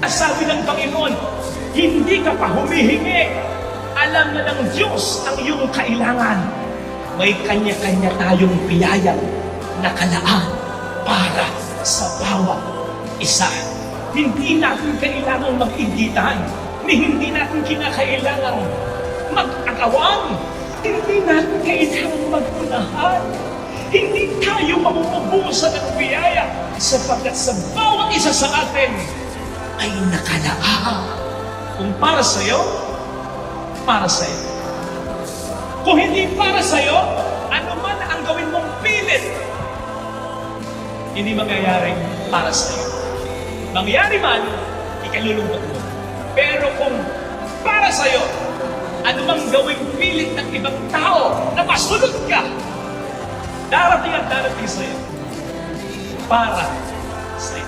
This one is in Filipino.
Sabi ng Panginoon, hindi ka pa humihingi. Alam na ng Diyos ang iyong kailangan. May kanya-kanya tayong biyayang nakalaan para sa bawat isa. Hindi natin kailangang mag-igitan. Hindi natin kinakailangang mag-akawang. Hindi natin kailangang mag-unahan. Hindi tayo mamumubusan ng biyaya sapagkat sa bawat isa sa atin ay nakalaan. Kung para sa'yo, para sa'yo. Kung hindi para sa'yo, ano man ang gawin mong pilit, hindi mangyayari para sa'yo. Mangyari man, ikalulungkot mo. Pero kung para sa'yo, ano mang gawing pilit ng ibang tao na masunod ka, darating at darating sa'yo. Para sa'yo.